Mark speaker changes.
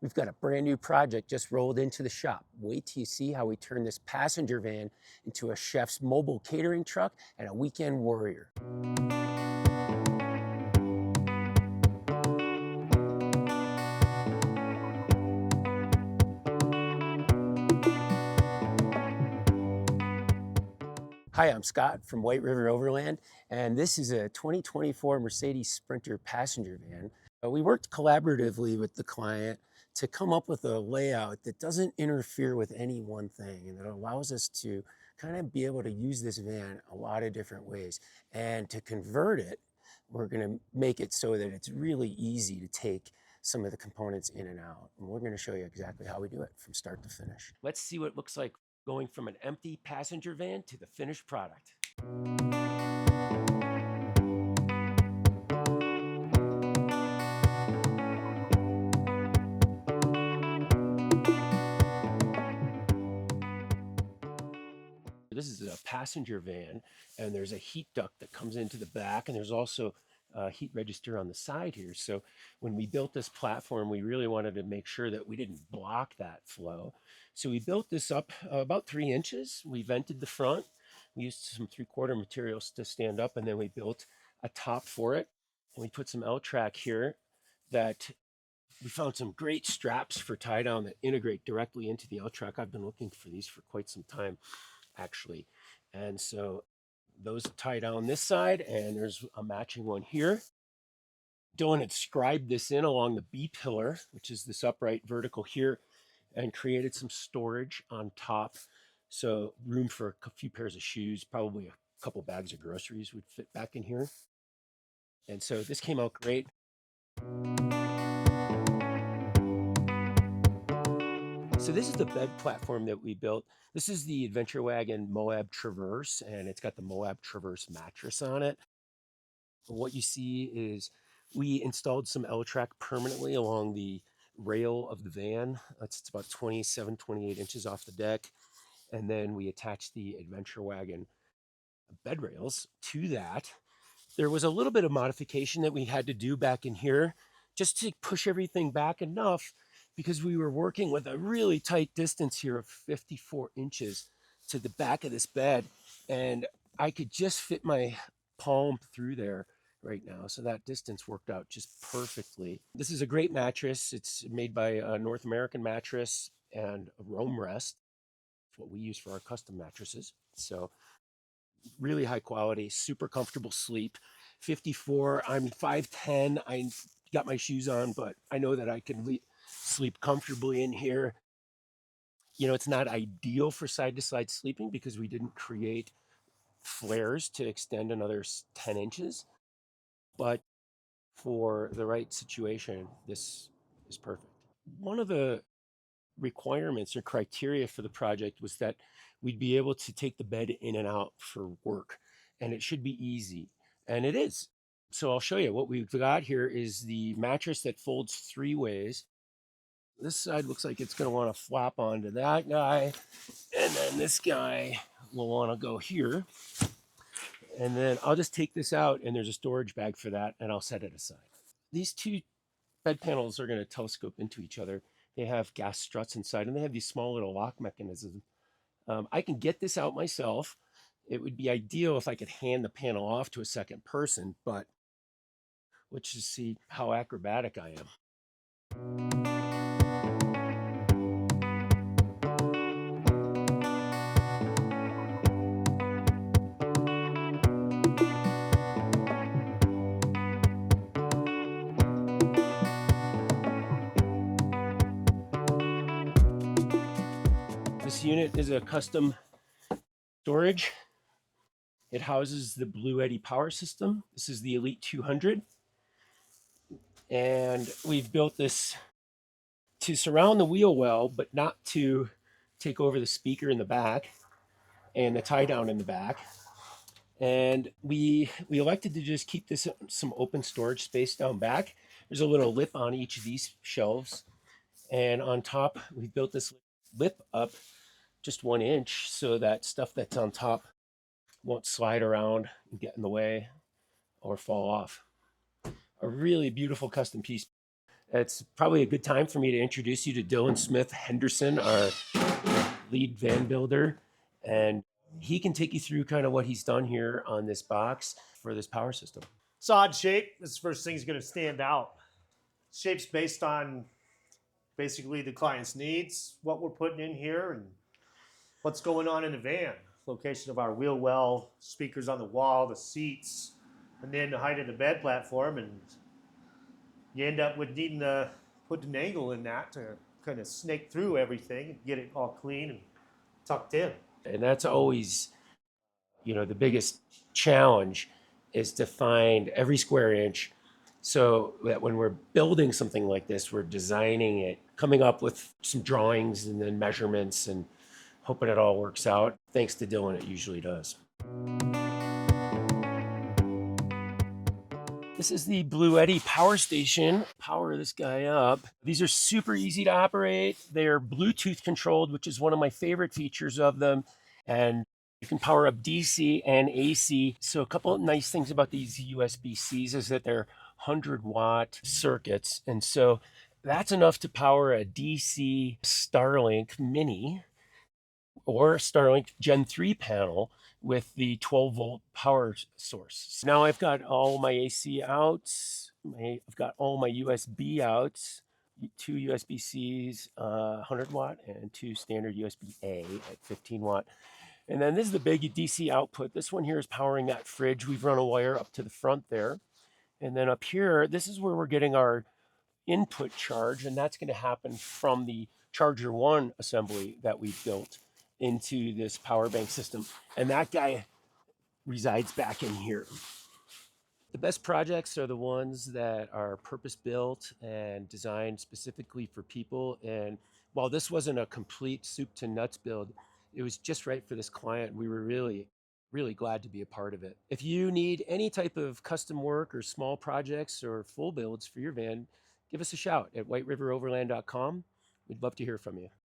Speaker 1: We've got a brand new project just rolled into the shop. Wait till you see how we turn this passenger van into a chef's mobile catering truck and a weekend warrior. Hi, I'm Scott from White River Overland, and this is a 2024 Mercedes Sprinter passenger van. We worked collaboratively with the client to come up with a layout that doesn't interfere with any one thing and that allows us to kind of be able to use this van a lot of different ways. And to convert it, we're going to make it so that it's really easy to take some of the components in and out. And we're going to show you exactly how we do it from start to finish. Let's see what it looks like going from an empty passenger van to the finished product. This is a passenger van, and there's a heat duct that comes into the back, and there's also a heat register on the side here. So when we built this platform, we really wanted to make sure that we didn't block that flow. So we built this up about 3 inches. We vented the front. We used some 3/4 materials to stand up, and then we built a top for it. And we put some L-track here that we found some great straps for tie down that integrate directly into the L-track. I've been looking for these for quite some time, actually. And so those tie down this side, and there's a matching one here. Dylan had scribed this in along the B pillar, which is this upright vertical here, and created some storage on top. So room for a few pairs of shoes, probably a couple bags of groceries would fit back in here. And so this came out great. So this is the bed platform that we built. This is the Adventure Wagon Moab Traverse, and it's got the Moab Traverse mattress on it. What you see is we installed some L-track permanently along the rail of the van. It's about 27, 28 inches off the deck. And then we attached the Adventure Wagon bed rails to that. There was a little bit of modification that we had to do back in here just to push everything back enough, because we were working with a really tight distance here of 54 inches to the back of this bed. And I could just fit my palm through there right now. So that distance worked out just perfectly. This is a great mattress. It's made by a North American Mattress and a Rome Rest. It's what we use for our custom mattresses. So really high quality, super comfortable sleep. 54, I'm 5'10". I got my shoes on, but I know that I can sleep comfortably in here. You know, it's not ideal for side to side sleeping because we didn't create flares to extend another 10 inches. But for the right situation, this is perfect. One of the requirements or criteria for the project was that we'd be able to take the bed in and out for work, and it should be easy, and it is. So I'll show you what we've got here is the mattress that folds 3 ways. This side looks like it's going to want to flop onto that guy, and then this guy will want to go here, and then I'll just take this out, and there's a storage bag for that, and I'll set it aside. These 2 bed panels are going to telescope into each other. They have gas struts inside, and they have these small little lock mechanisms. I can get this out myself. It would be ideal if I could hand the panel off to a second person, but let's just see how acrobatic I am. This unit is a custom storage. It houses the Bluetti power system. This is the Elite 200. And we've built this to surround the wheel well, but not to take over the speaker in the back and the tie down in the back. And we elected to just keep this some open storage space down back. There's a little lip on each of these shelves. And on top, we built this lip up just 1 inch so that stuff that's on top won't slide around and get in the way or fall off. A really beautiful custom piece. It's probably a good time for me to introduce you to Dylan Smith Henderson, our lead van builder. And he can take you through kind of what he's done here on this box for this power system.
Speaker 2: Sod shape is the first thing is going to stand out. Shape's based on basically the client's needs, what we're putting in here, and what's going on in the van. Location of our wheel well, speakers on the wall, the seats, and then the height of the bed platform. And you end up with needing to put an angle in that to kind of snake through everything and get it all clean and tucked in.
Speaker 1: And that's always, the biggest challenge is to find every square inch so that when we're building something like this, we're designing it, coming up with some drawings and then measurements and hoping it all works out. Thanks to Dylan, it usually does. This is the Bluetti power station. Power this guy up. These are super easy to operate. They're Bluetooth controlled, which is one of my favorite features of them. And you can power up DC and AC. So a couple of nice things about these USB-Cs is that they're 100-watt circuits. And so that's enough to power a DC Starlink Mini or Starlink Gen 3 panel with the 12-volt power source. So now I've got all my AC outs. I've got all my USB outs, two USB-Cs, 100-watt, and two standard USB-A at 15-watt. And then this is the big DC output. This one here is powering that fridge. We've run a wire up to the front there. And then up here, this is where we're getting our input charge, and that's going to happen from the Charger 1 assembly that we built into this power bank system. And that guy resides back in here. The best projects are the ones that are purpose-built and designed specifically for people. And while this wasn't a complete soup to nuts build, it was just right for this client. We were really, really glad to be a part of it. If you need any type of custom work or small projects or full builds for your van, give us a shout at whiteriveroverland.com. We'd love to hear from you.